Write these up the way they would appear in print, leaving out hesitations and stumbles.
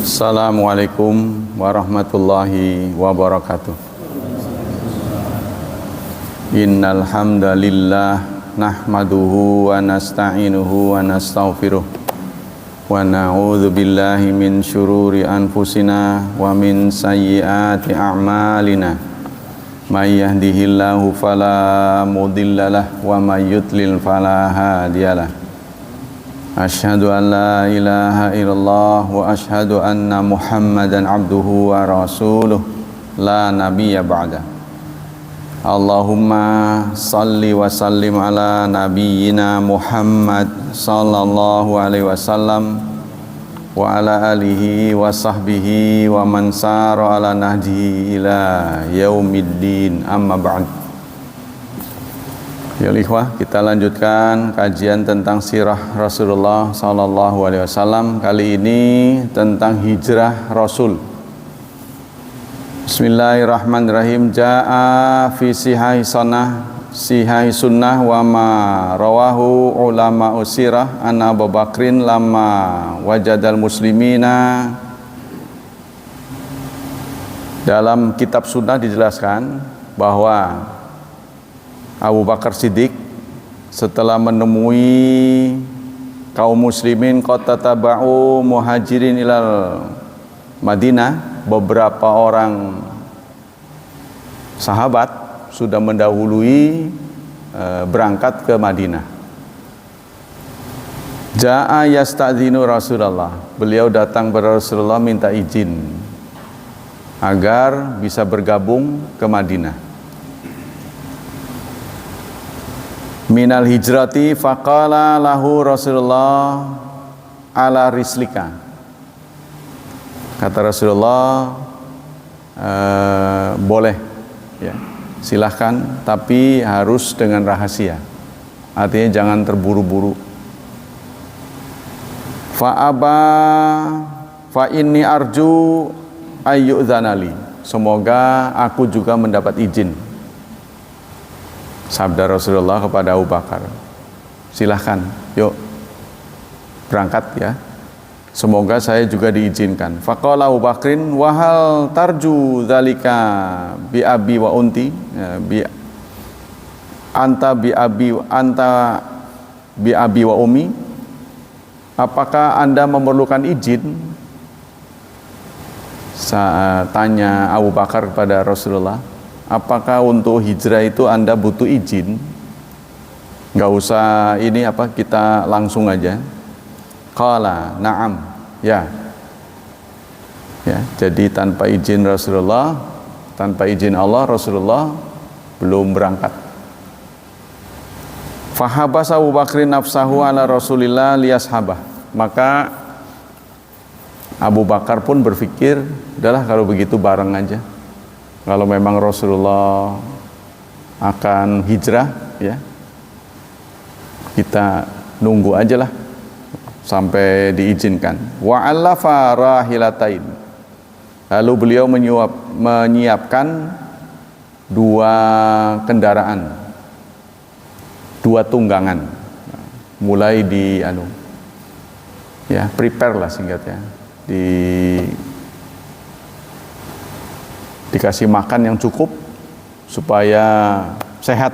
Assalamualaikum warahmatullahi wabarakatuh. Innal hamdalillah nahmaduhu wa nasta'inuhu wa nastaghfiruh wa na'udzu billahi min syururi anfusina wa min sayyiati a'malina. May yahdihillahu fala mudhillalah wa may yudlil fala hadiyalah. Asyhadu an la ilaha illallah wa asyhadu anna Muhammadan abduhu wa rasuluh la nabiyya ba'da. Allahumma salli wa sallim ala nabiyyina Muhammad sallallahu alaihi wasallam wa ala alihi wa sahbihi wa man sara ala nahjihi ila yaumiddin, amma ba'd. Ya ikhwah, kita lanjutkan kajian tentang sirah Rasulullah sallallahu alaihi wasallam. Kali ini tentang hijrah Rasul. Bismillahirrahmanirrahim. Jaa fi sihai sunnah wa ma rawahu ulama usirah anna Abu Bakrin lama wajadal muslimina. Dalam kitab sunnah dijelaskan bahwa Abu Bakar Siddiq setelah menemui kaum muslimin qad tataba'u muhajirin ilal Madinah, beberapa orang sahabat sudah mendahului berangkat ke Madinah. Ja'a yasta'dzinu Rasulullah, beliau datang kepada Rasulullah minta izin agar bisa bergabung ke Madinah. Minal hijrati faqala lahu Rasulullah ala rislika. Kata Rasulullah, boleh ya, silahkan, tapi harus dengan rahasia. Artinya jangan terburu-buru. Fa'aba fa inni arju ayyudzanali. Semoga aku juga mendapat izin. Sabda Rasulullah kepada Abu Bakar, silahkan, yuk berangkat ya, semoga saya juga diizinkan. Faqala Abu Bakrin, wahal tarju dzalika bi abi wa unti, anta bi abi wa umi. Apakah Anda memerlukan izin? Tanya Abu Bakar kepada Rasulullah, apakah untuk hijrah itu Anda butuh izin? Nggak usah ini apa, kita langsung aja. Qala na'am, ya. Ya, jadi tanpa izin Rasulullah, tanpa izin Allah, Rasulullah belum berangkat. Fahabas Abu Bakrin nafsahu ala Rasulillah liyashabah. Maka Abu Bakar pun berpikir, udahlah kalau begitu bareng aja. Kalau memang Rasulullah akan hijrah, ya, kita nunggu aja lah sampai diizinkan. Wa allafa rahilatain. Lalu beliau menyiapkan dua kendaraan, dua tunggangan. Mulai prepare lah singkatnya. Dikasih makan yang cukup supaya sehat.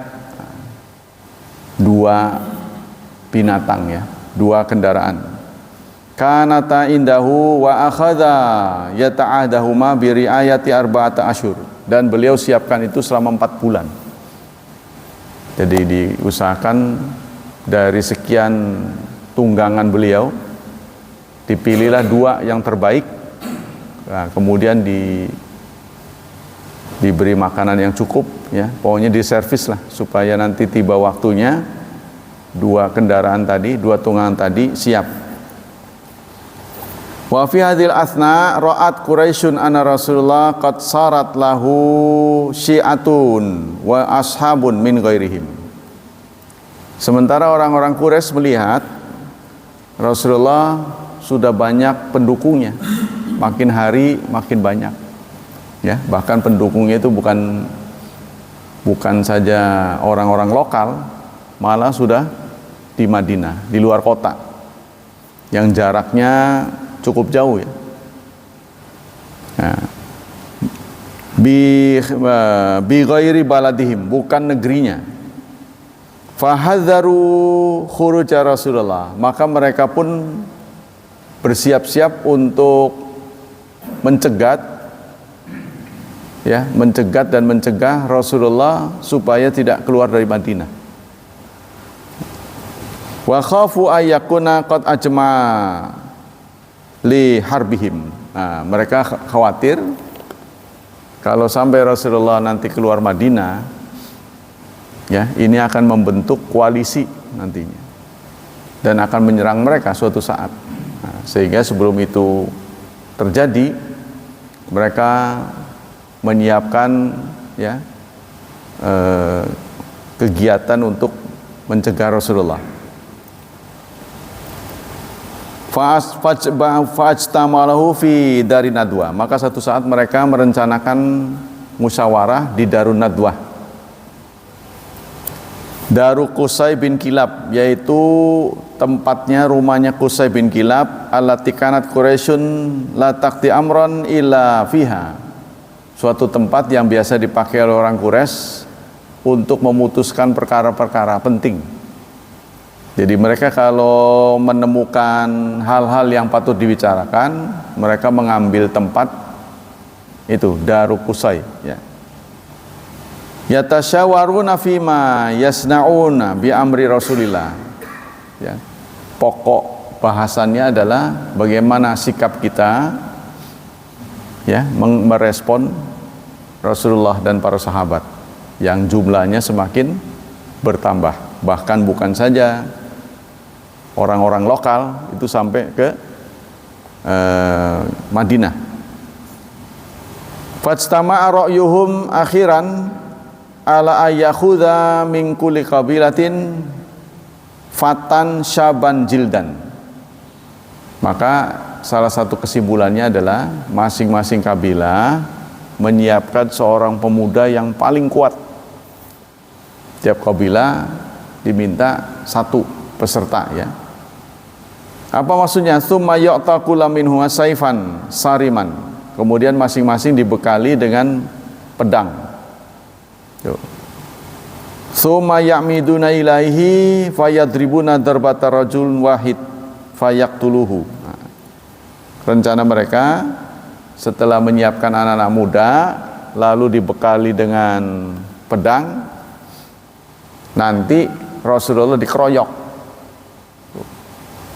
Dua binatang ya, dua kendaraan. Kanata indahu wa akhadha yata'adahuma bi riayati arba'ata asyhur. Dan beliau siapkan itu selama 4 bulan. Jadi diusahakan dari sekian tunggangan beliau dipilihlah 2 yang terbaik. Nah, kemudian diberi makanan yang cukup ya, pokoknya diservis lah supaya nanti tiba waktunya 2 kendaraan tadi, 2 tunggangan tadi siap. Wa fi hadhil athna ra'at Quraisyun anna Rasulullah qad sarat lahu syi'atun wa ashabun min ghairihim. Sementara orang-orang Quraisy melihat Rasulullah sudah banyak pendukungnya, makin hari makin banyak. Ya, bahkan pendukungnya itu bukan saja orang-orang lokal, malah sudah di Madinah, di luar kota, yang jaraknya cukup jauh ya. Nah, bi ghairi baladihim, bukan negerinya. Fahadzaru khuruja Rasulullah, maka mereka pun bersiap-siap untuk mencegat dan mencegah Rasulullah supaya tidak keluar dari Madinah. Wa khafu ayyakuna qad ajma li harbihim. Nah, mereka khawatir kalau sampai Rasulullah nanti keluar Madinah, ini akan membentuk koalisi nantinya dan akan menyerang mereka suatu saat. Nah, sehingga sebelum itu terjadi, mereka menyiapkan kegiatan untuk mencegah Rasulullah. Fajtamalahu fi Darin Nadwa, maka satu saat mereka merencanakan musyawarah di Darun Nadwah. Daru Qusay bin Kilab, yaitu tempatnya rumahnya Qusay bin Kilab, allati kanat Quraisyun la taqdi amran illa fiha, suatu tempat yang biasa dipakai oleh orang Quraisy untuk memutuskan perkara-perkara penting. Jadi mereka kalau menemukan hal-hal yang patut dibicarakan, mereka mengambil tempat itu, Daru Qusay, yatasyawaruna fima yasnauna bi amri Rasulillah. Pokok bahasannya adalah bagaimana sikap kita merespon Rasulullah dan para sahabat yang jumlahnya semakin bertambah. Bahkan bukan saja orang-orang lokal, itu sampai ke Madinah. Fajtama'a ra'yuhum akhiran ala ayyakhudha min kulli qabilatin fatan syaban jildan. Maka salah satu kesimpulannya adalah masing-masing kabilah menyiapkan seorang pemuda yang paling kuat. Tiap kabilah diminta satu peserta, Apa maksudnya? Tsumma yu'taqu minhu saifan sariman. Kemudian masing-masing dibekali dengan pedang. Tsumma ya'miduna ilaihi fayadribuna darbata rajulun wahid fayaqtuluhu. Rencana mereka setelah menyiapkan anak-anak muda lalu dibekali dengan pedang, nanti Rasulullah dikeroyok.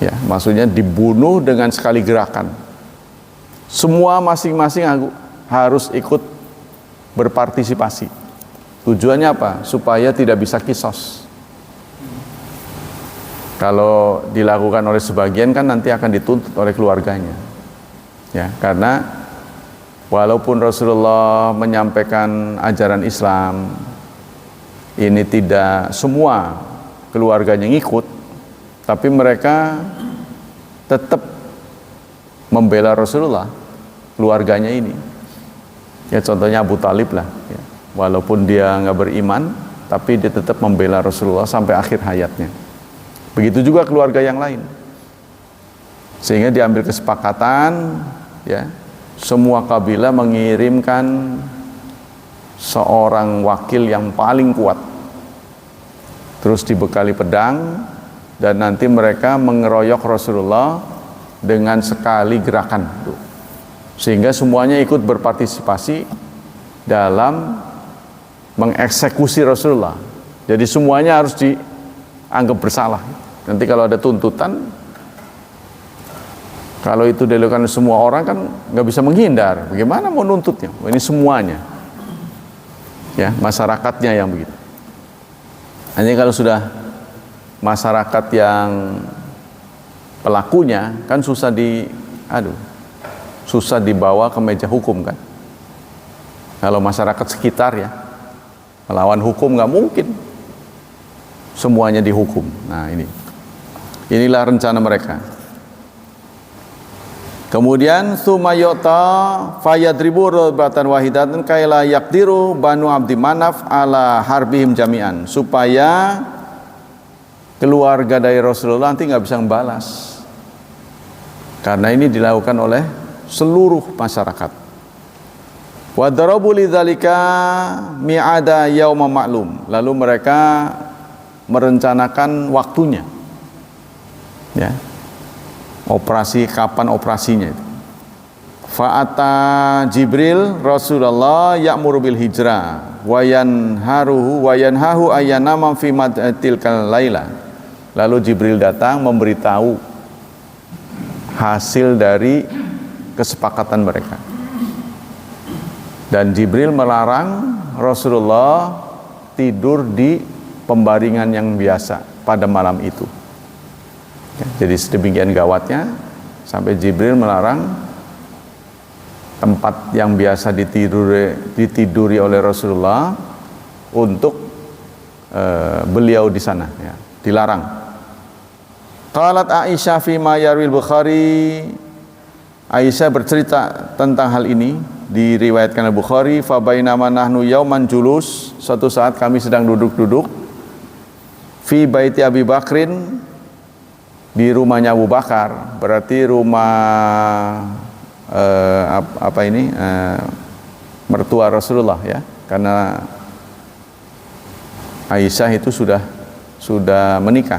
Maksudnya dibunuh dengan sekali gerakan. Semua masing-masing harus ikut berpartisipasi. Tujuannya apa? Supaya tidak bisa kisos. Kalau dilakukan oleh sebagian kan nanti akan dituntut oleh keluarganya. Karena walaupun Rasulullah menyampaikan ajaran Islam, ini tidak semua keluarganya ngikut, tapi mereka tetap membela Rasulullah, keluarganya ini. Contohnya Abu Talib lah, walaupun dia nggak beriman, tapi dia tetap membela Rasulullah sampai akhir hayatnya. Begitu juga keluarga yang lain. Sehingga diambil kesepakatan, semua kabilah mengirimkan seorang wakil yang paling kuat, terus dibekali pedang, dan nanti mereka mengeroyok Rasulullah dengan sekali gerakan, sehingga semuanya ikut berpartisipasi dalam mengeksekusi Rasulullah. Jadi semuanya harus dianggap bersalah. Nanti kalau ada tuntutan, kalau itu dilakukan semua orang kan nggak bisa menghindar. Bagaimana mau nuntutnya? Ini semuanya, masyarakatnya yang begitu. Hanya kalau sudah masyarakat yang pelakunya kan susah dibawa ke meja hukum kan. Kalau masyarakat sekitar melawan hukum nggak mungkin semuanya dihukum. Nah inilah rencana mereka. Kemudian sumayota fayadribu rabatan wahidatan kaila yaqdiru banu abdi manaf ala harbihim jami'an, supaya keluarga dari Rasulullah nanti nggak bisa membalas, karena ini dilakukan oleh seluruh masyarakat. Wa darabu lidzalika mi'ada yauma ma'lum. Lalu mereka merencanakan waktunya. Ya. Operasi, kapan operasinya itu. Fa'ata Jibril Rasulullah ya'muru bil hijrah wa yanhahu ayyanama fi tilkal laila. Lalu Jibril datang memberitahu hasil dari kesepakatan mereka. Dan Jibril melarang Rasulullah tidur di pembaringan yang biasa pada malam itu. Jadi sedemikian gawatnya sampai Jibril melarang tempat yang biasa ditiduri oleh Rasulullah untuk beliau di sana, ya, dilarang. Qalat Aisyah fi ma yarwil Bukhari. Aisyah bercerita tentang hal ini, diriwayatkan oleh Bukhari, fa bainama nahnu yauman julus, suatu saat kami sedang duduk-duduk fi baiti Abi Bakrin, di rumahnya Abu Bakar, berarti rumah mertua Rasulullah, ya, karena Aisyah itu sudah menikah.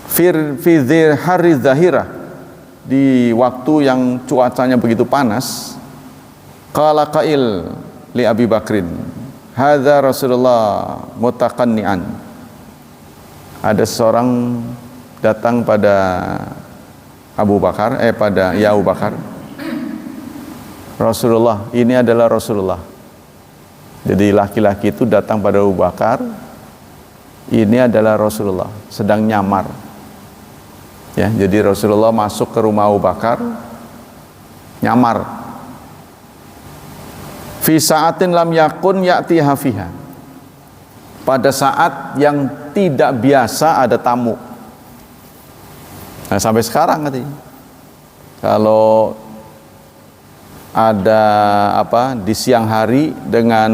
Fi hari zahirah, di waktu yang cuacanya begitu panas. Qala qail li Abi Bakrin, hadza Rasulullah mutaqanni'an. Ada seorang datang pada Abu Bakar, Abu Bakar, Rasulullah, ini adalah Rasulullah. Jadi laki-laki itu datang pada Abu Bakar, ini adalah Rasulullah, sedang nyamar. Ya, jadi Rasulullah masuk ke rumah Abu Bakar, nyamar. Fi sa'atin lam yakun ya'tiha fiha. Pada saat yang tidak biasa ada tamu. Nah, sampai sekarang katanya, kalau ada di siang hari dengan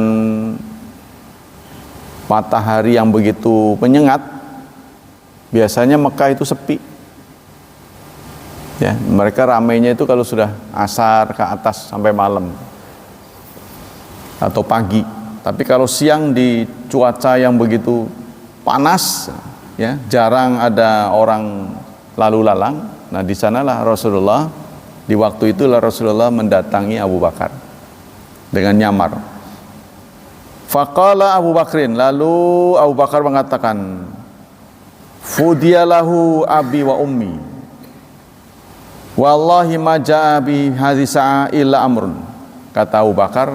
matahari yang begitu menyengat, biasanya Mekah itu sepi. Ya, mereka ramainya itu kalau sudah asar ke atas sampai malam atau pagi. Tapi kalau siang di cuaca yang begitu panas, ya, jarang ada orang lalu lalang. Nah, di sanalah Rasulullah, di waktu itulah Rasulullah mendatangi Abu Bakar dengan nyamar. Faqala Abu Bakrin, lalu Abu Bakar mengatakan, fudiyalahu abi wa ummi, wallahi ma ja'a bi hadhihi sa'a illa amrun. Kata Abu Bakar,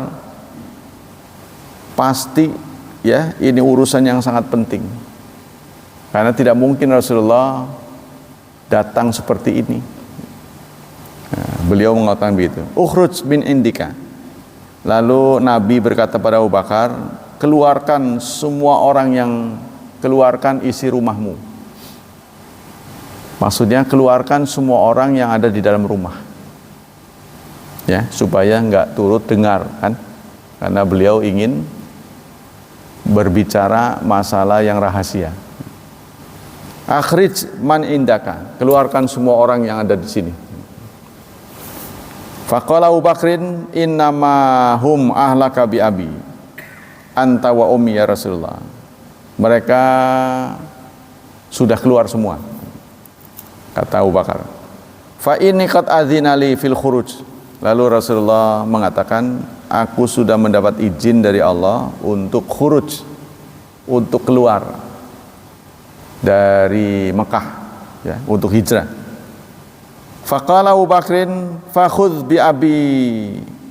pasti, ya, ini urusan yang sangat penting, karena tidak mungkin Rasulullah datang seperti ini. Nah, beliau mengatakan begitu. Ukhruj min indika. Lalu Nabi berkata pada Abu Bakar, keluarkan semua orang yang, keluarkan isi rumahmu. Maksudnya keluarkan semua orang yang ada di dalam rumah, ya, supaya nggak turut dengar, kan, karena beliau ingin berbicara masalah yang rahasia. Akhrij man indaka, keluarkan semua orang yang ada di sini. Faqala Abu Bakrin, innama hum ahlaka bi abi anta wa ummi ya Rasulullah. Mereka sudah keluar semua, kata Abu Bakar. Fa inni qad adzina li fil khuruj. Lalu Rasulullah mengatakan, aku sudah mendapat izin dari Allah untuk khuruj, untuk keluar dari Mekah, ya, untuk hijrah. Faqala Abu Bakrin, fakhudh bi abi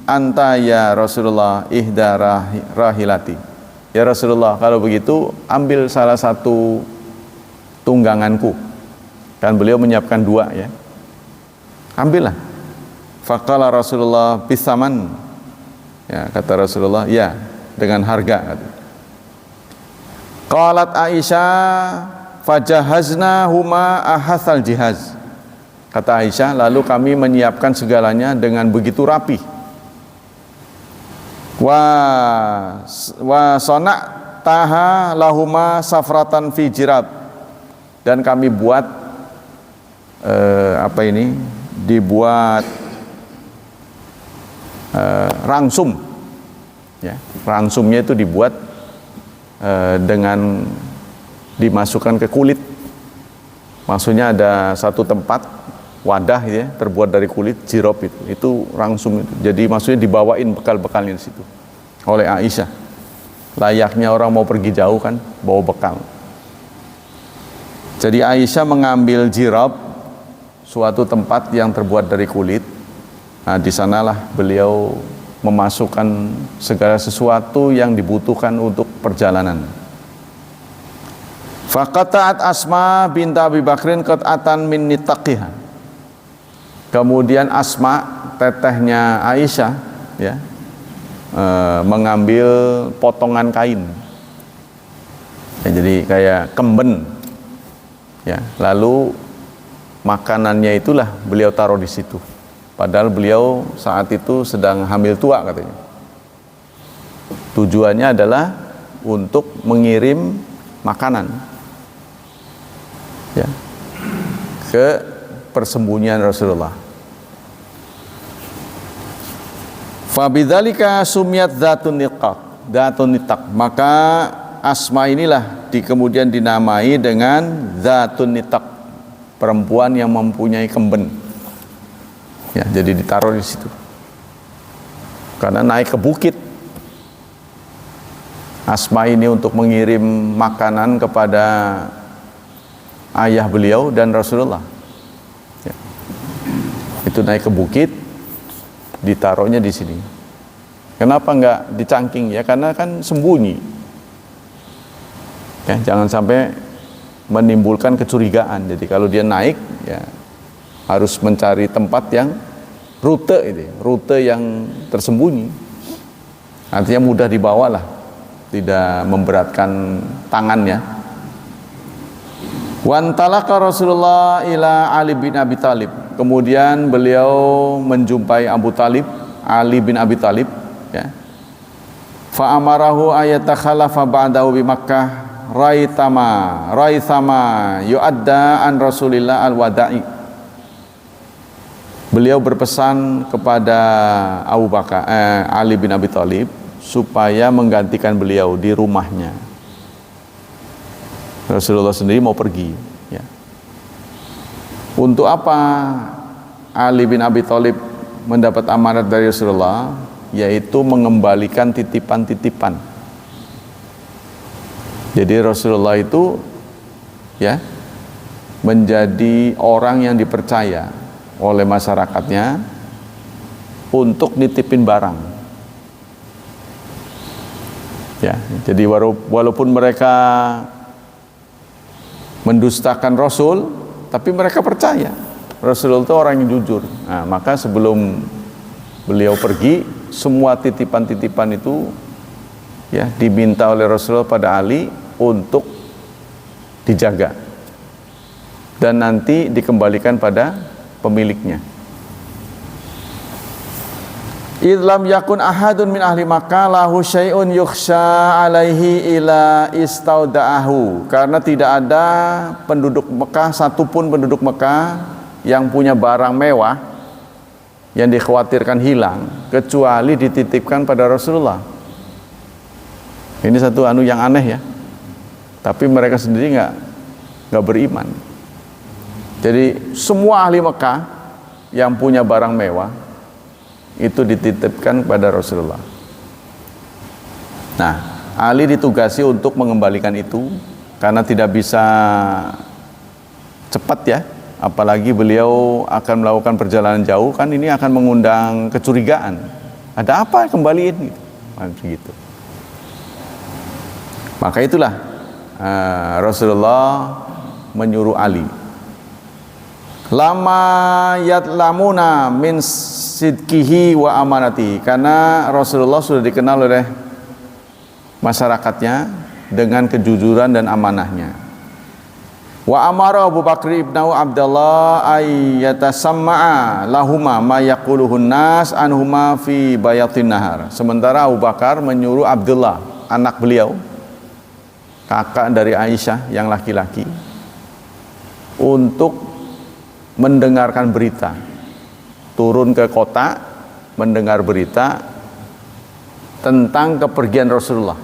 anta ya Rasulullah ihda rahilati. Ya Rasulullah, kalau begitu ambil salah satu tungganganku. Kan beliau menyiapkan dua, ya. Ambillah. Faqala Rasulullah bisaman. Ya, kata Rasulullah, ya, dengan harga. Qalat Aisyah, fajahazna huma ahasal jihaz. Kata Aisyah, lalu kami menyiapkan segalanya dengan begitu rapi. Wa sona taha lahuma safratan fi jirab. Dan kami buat dibuat rangsum. Ya, rangsumnya itu dibuat dengan dimasukkan ke kulit. Maksudnya ada satu tempat wadah ya terbuat dari kulit jirop itu rangsum itu. Jadi maksudnya dibawain bekal-bekalnya di situ oleh Aisyah. Layaknya orang mau pergi jauh kan bawa bekal. Jadi Aisyah mengambil jirop, suatu tempat yang terbuat dari kulit. Nah, di sanalah beliau memasukkan segala sesuatu yang dibutuhkan untuk perjalanan. Faqata'at Asma bint Abi Bakrin qat'atan min nitaqiha. Kemudian Asma, tetehnya Aisyah, ya, mengambil potongan kain. Ya, jadi kayak kemben. Ya, lalu makanannya itulah beliau taruh di situ. Padahal beliau saat itu sedang hamil tua katanya. Tujuannya adalah untuk mengirim makanan ya ke persembunyian Rasulullah. Fabidzalika sumiyat dzatun nitaq. Maka Asma inilah kemudian dinamai dengan dzatun nitaq, perempuan yang mempunyai kemben. Ya, jadi ditaruh di situ. Karena naik ke bukit. Asma ini untuk mengirim makanan kepada ayah beliau dan Rasulullah. Ya. Itu naik ke bukit, ditaruhnya di sini. Kenapa enggak dicangking? Ya karena kan sembunyi. Ya, jangan sampai menimbulkan kecurigaan. Jadi kalau dia naik, ya harus mencari tempat yang rute yang tersembunyi. Artinya mudah dibawa lah, tidak memberatkan tangannya. Wantalaka Rasulullah ila Ali bin Abi Thalib. Kemudian beliau menjumpai Ali bin Abi Thalib, ya. Fa amarahu ayatakhalafa ba'dahu bi Makkah raithama yu'adda an Rasulillah al-wada'i. Beliau berpesan kepada Ali bin Abi Thalib supaya menggantikan beliau di rumahnya. Rasulullah sendiri mau pergi. Ya. Untuk apa Ali bin Abi Thalib mendapat amanat dari Rasulullah? Yaitu mengembalikan titipan-titipan. Jadi Rasulullah itu ya menjadi orang yang dipercaya oleh masyarakatnya untuk nitipin barang. Ya, jadi walaupun mereka mendustakan Rasul, tapi mereka percaya Rasul itu orang yang jujur. Nah, maka sebelum beliau pergi, semua titipan-titipan itu ya diminta oleh Rasulullah pada Ali untuk dijaga dan nanti dikembalikan pada pemiliknya. Idlam yakun ahadun min ahli Makkah lahu syai'un yukhsha alaihi ila istauda'ahu. Karena tidak ada penduduk Mekah, satupun penduduk Mekah yang punya barang mewah yang dikhawatirkan hilang kecuali dititipkan pada Rasulullah. Ini satu yang aneh ya. Tapi mereka sendiri nggak beriman. Jadi semua ahli Mekah yang punya barang mewah itu dititipkan pada Rasulullah. Nah, Ali ditugasi untuk mengembalikan itu karena tidak bisa cepat ya, apalagi beliau akan melakukan perjalanan jauh, kan ini akan mengundang kecurigaan. Ada apa kembaliin gitu. Maka itulah Rasulullah menyuruh Ali, lama yatlamuna min sidqihi wa amanati, karena Rasulullah sudah dikenal oleh masyarakatnya dengan kejujuran dan amanahnya. Wa amara Abu Bakr ibnu Abdullah ayyatasamma'a lahuma ma yaquluhun nas anhuma fi bayatin nahar. Sementara Abu Bakar menyuruh Abdullah, anak beliau, kakak dari Aisyah yang laki-laki, untuk mendengarkan berita, turun ke kota mendengar berita tentang kepergian Rasulullah.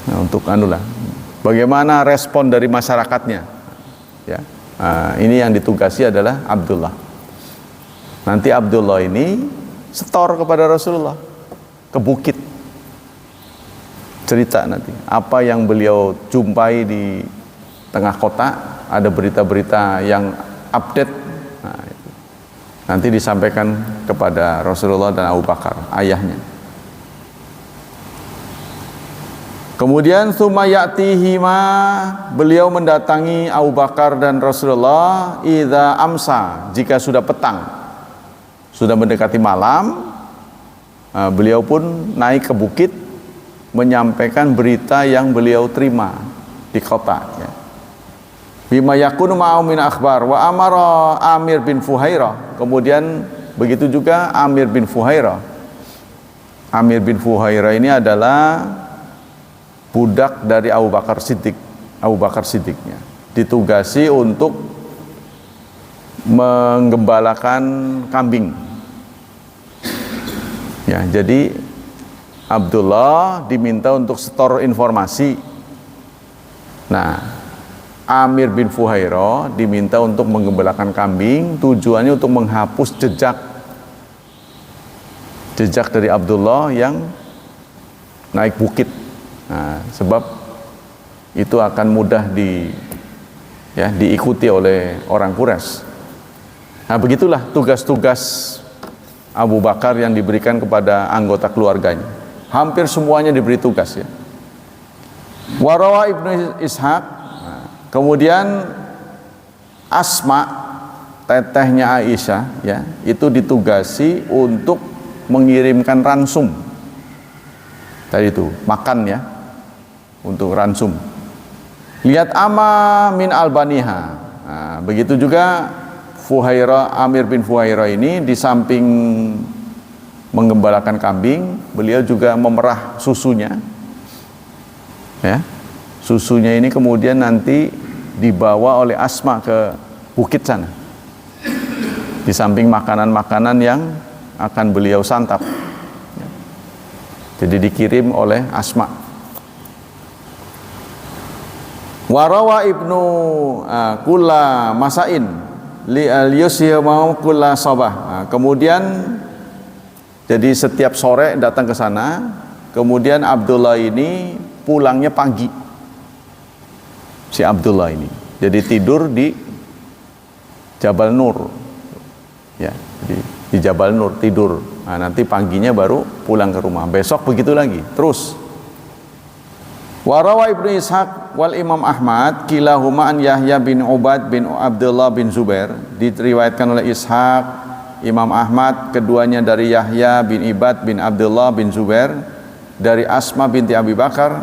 Nah, untuk bagaimana respon dari masyarakatnya, ya. Ini yang ditugasi adalah Abdullah. Nanti Abdullah ini setor kepada Rasulullah ke bukit, cerita nanti apa yang beliau jumpai di tengah kota, ada berita-berita yang update. Nah, nanti disampaikan kepada Rasulullah dan Abu Bakar, ayahnya. Kemudian sumayatihima, beliau mendatangi Abu Bakar dan Rasulullah idza amsa, jika sudah petang, sudah mendekati malam, beliau pun naik ke bukit menyampaikan berita yang beliau terima di kota, ya. Bima yakunu ma'ahu min akhbar wa amara Amir bin Fuhairah. Kemudian begitu juga Amir bin Fuhairah. Amir bin Fuhairah ini adalah budak dari Abu Bakar Siddiq. Abu Bakar Siddiqnya ditugasi untuk menggembalakan kambing, ya. Jadi Abdullah diminta untuk setor informasi. Nah, Amir bin Fuhairah diminta untuk menggembalakan kambing, tujuannya untuk menghapus jejak dari Abdullah yang naik bukit. Nah, sebab itu akan mudah diikuti oleh orang Quraisy. Nah, begitulah tugas-tugas Abu Bakar yang diberikan kepada anggota keluarganya. Hampir semuanya diberi tugas, ya. Warawa Ibnu Ishaq. Nah, kemudian Asma, tetehnya Aisyah, ya, itu ditugasi untuk mengirimkan ransum. Tadi itu makan, ya, untuk ransum. Lihat ama min albaniha. Nah, begitu juga Amir bin Fuhairah ini di samping menggembalakan kambing, beliau juga memerah susunya, ya. Susunya ini kemudian nanti dibawa oleh Asma ke bukit sana, di samping makanan-makanan yang akan beliau santap, ya. Jadi dikirim oleh Asma. Warawa Ibnu Kula Masain li al-yusyamau kula sabah. Kemudian jadi setiap sore datang ke sana, kemudian Abdullah ini pulangnya pagi. Si Abdullah ini jadi tidur di Jabal Nur, ya, di Jabal Nur tidur. Nah, nanti paginya baru pulang ke rumah. Besok begitu lagi, terus. Warawa Ibnu Ishaq wal Imam Ahmad kilahuma an Yahya bin Ubad bin Abdullah bin Zubair. Diriwayatkan oleh Ishaq, Imam Ahmad, keduanya dari Yahya bin Ibad bin Abdullah bin Zubair, dari Asma binti Abi Bakar,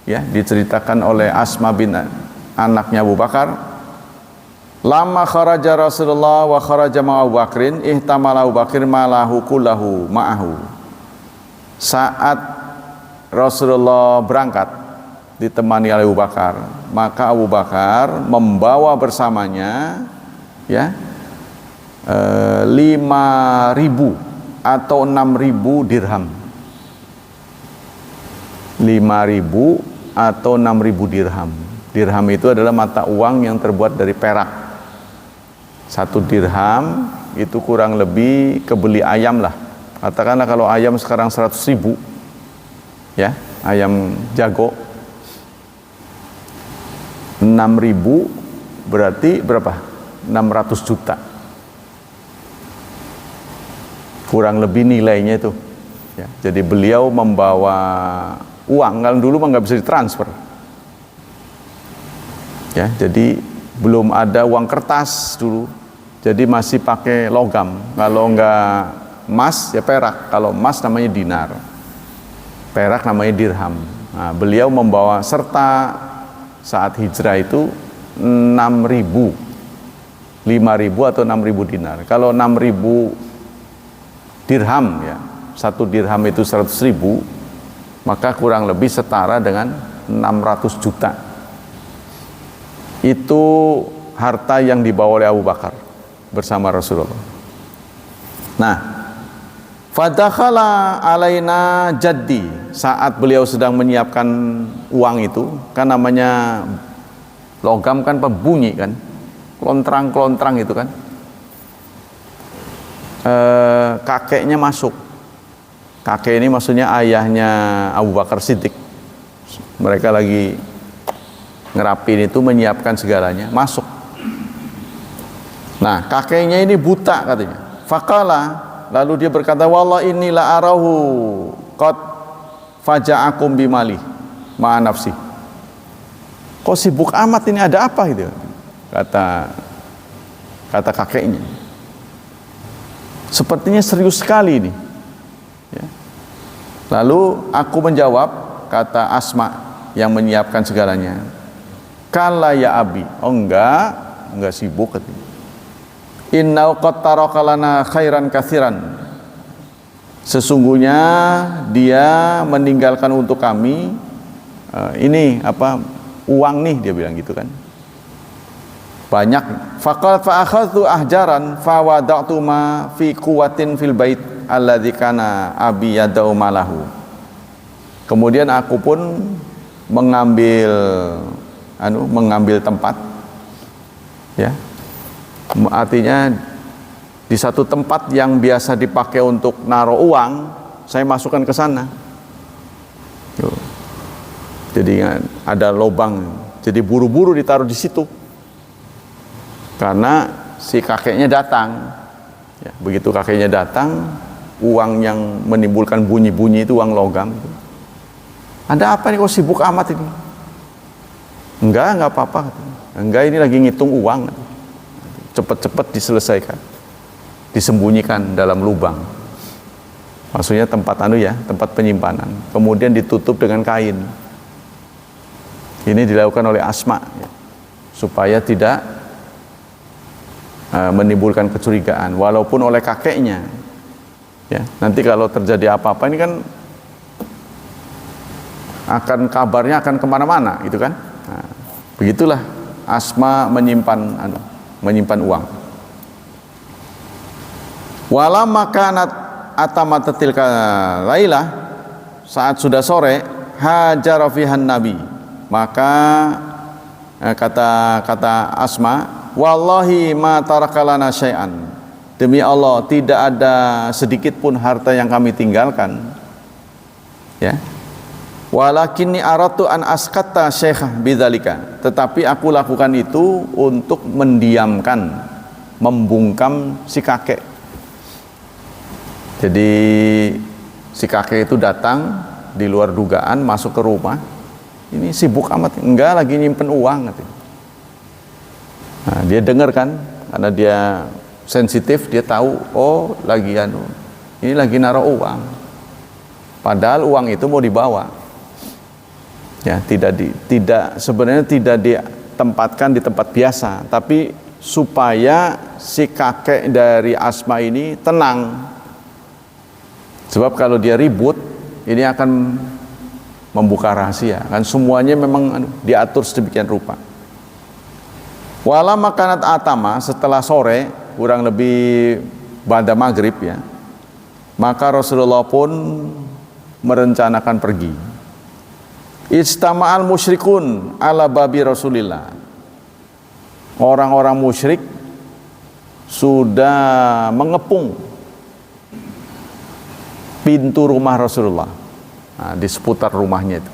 ya, diceritakan oleh Asma bin anaknya Abu Bakar. Lama kharaja Rasulullah wa kharaja ma Abu Bakrin ihtamala Abu Bakr malahu kullahu ma'ahu. Saat Rasulullah berangkat ditemani oleh Abu Bakar, maka Abu Bakar membawa bersamanya, ya, 5.000 atau 6.000 dirham. 5.000 atau 6.000 dirham. Dirham itu adalah mata uang yang terbuat dari perak. 1 dirham itu kurang lebih kebeli ayam lah. Katakanlah kalau ayam sekarang 100.000, ya, ayam jago, 6.000 berarti berapa? 600 juta. Kurang lebih nilainya itu, ya. Jadi beliau membawa uang, kalau dulu mah nggak bisa ditransfer, ya. Jadi belum ada uang kertas dulu, jadi masih pakai logam. Kalau nggak emas ya perak, kalau emas namanya dinar, perak namanya dirham. Nah, beliau membawa serta saat hijrah itu 6.000, 5.000 atau 6.000 dinar. Kalau 6.000 dirham, ya, 1 dirham itu 100.000, maka kurang lebih setara dengan 600 juta. Itu harta yang dibawa oleh Abu Bakar bersama Rasulullah. Nah, fadakhala alaina jaddi, saat beliau sedang menyiapkan uang itu, kan namanya logam kan berbunyi kan, kelontrang itu kan, kakeknya masuk. Kakek ini maksudnya ayahnya Abu Bakar Siddiq. Mereka lagi ngerapin itu, menyiapkan segalanya, masuk. Nah, kakeknya ini buta katanya. Faqala, lalu dia berkata, wallah inilah arahu qad faja'akum bimali ma'a nafsi. Kok sibuk amat ini, ada apa gitu? Kata kakeknya. Sepertinya serius sekali ini. Ya. Lalu aku menjawab, kata Asma yang menyiapkan segalanya, kala ya abi, oh enggak sibuk katanya. Innau qad taraka lana khairan katsiran, sesungguhnya dia meninggalkan untuk kami ini apa, uang nih, dia bilang gitu kan, banyak. Faqal fa akhadtu ahjaran fa wada'tu ma fi quwwatin fil bait alladzi kana abi yadau malahu. Kemudian aku pun mengambil tempat, ya, artinya di satu tempat yang biasa dipakai untuk naruh uang, saya masukkan ke sana. Jadi ada lubang, jadi buru-buru ditaruh di situ karena si kakeknya datang. Ya, begitu kakeknya datang, uang yang menimbulkan bunyi-bunyi itu uang logam. Ada apa nih kok sibuk amat ini? Enggak apa-apa. Enggak, ini lagi ngitung uang. Cepet-cepet diselesaikan, disembunyikan dalam lubang. Maksudnya tempat tempat penyimpanan. Kemudian ditutup dengan kain. Ini dilakukan oleh Asma, ya, supaya tidak menimbulkan kecurigaan, walaupun oleh kakeknya. Ya, nanti kalau terjadi apa-apa ini kan kabarnya akan kemana-mana, gitu kan? Nah, begitulah Asma menyimpan uang. Walamma kanat atamatatil lailah, saat sudah sore, hajara fihan nabi, maka kata Asma, wallahi ma tarakalana syai'an, demi Allah tidak ada sedikit pun harta yang kami tinggalkan, ya. Walakinni aratu an askatta syekh bidzalika, tetapi aku lakukan itu untuk mendiamkan, membungkam si kakek. Jadi si kakek itu datang di luar dugaan, masuk ke rumah, ini sibuk amat, enggak, lagi nyimpen uang katanya. Nah, dia dengar kan, karena dia sensitif, dia tahu, oh lagi ini lagi naruh uang, padahal uang itu mau dibawa. Ya, sebenarnya tidak ditempatkan di tempat biasa, tapi supaya si kakek dari Asma ini tenang. Sebab kalau dia ribut, ini akan membuka rahasia. Kan semuanya memang diatur sedemikian rupa. Walamma kanat atama, setelah sore, kurang lebih pada maghrib ya, maka Rasulullah pun merencanakan pergi. Ijtama'al musyrikun ala babi Rasulillah. Orang-orang musyrik sudah mengepung pintu rumah Rasulullah, nah, di seputar rumahnya itu.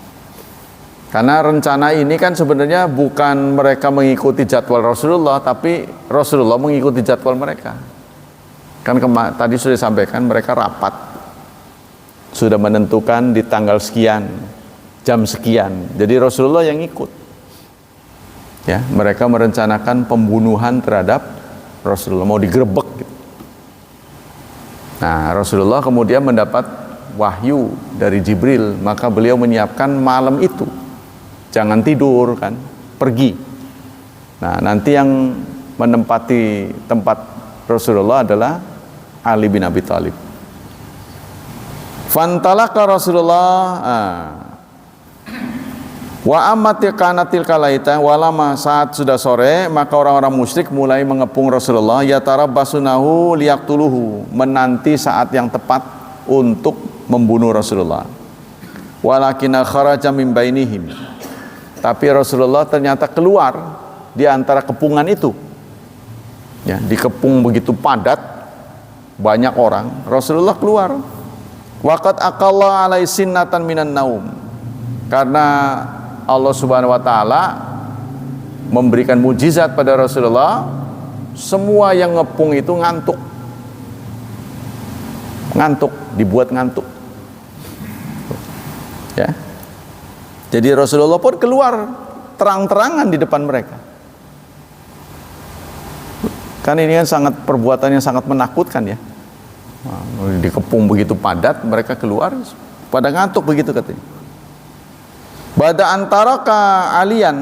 Karena rencana ini kan sebenarnya bukan mereka mengikuti jadwal Rasulullah, tapi Rasulullah mengikuti jadwal mereka. Kan tadi sudah disampaikan, mereka rapat, sudah menentukan di tanggal sekian, jam sekian. Jadi Rasulullah yang ikut. Ya, mereka merencanakan pembunuhan terhadap Rasulullah, mau digerebek gitu. Nah, Rasulullah kemudian mendapat wahyu dari Jibril, maka beliau menyiapkan malam itu, jangan tidur kan, pergi. Nah, nanti yang menempati tempat Rasulullah adalah Ali bin Abi Thalib. Fantalaka Rasulullah Wa ammatil kanatil kalaita, walama saat sudah sore maka orang-orang musyrik mulai mengepung Rasulullah, yatarabbasunahu liyaqtuluhu, menanti saat yang tepat untuk membunuh Rasulullah. Walakinna kharaja min bainihim, tapi Rasulullah ternyata keluar di antara kepungan itu. Ya, dikepung begitu padat, banyak orang, Rasulullah keluar. Waqad aqalla alai sinnatan minan naum, karena Allah Subhanahu wa taala memberikan mujizat pada Rasulullah, semua yang ngepung itu ngantuk. Ngantuk, dibuat ngantuk. Ya. Jadi Rasulullah pun keluar terang-terangan di depan mereka. Kan ini kan sangat perbuatan yang sangat menakutkan ya. Dikepung begitu padat, mereka keluar pada ngantuk begitu katanya. Bada antara ke alian,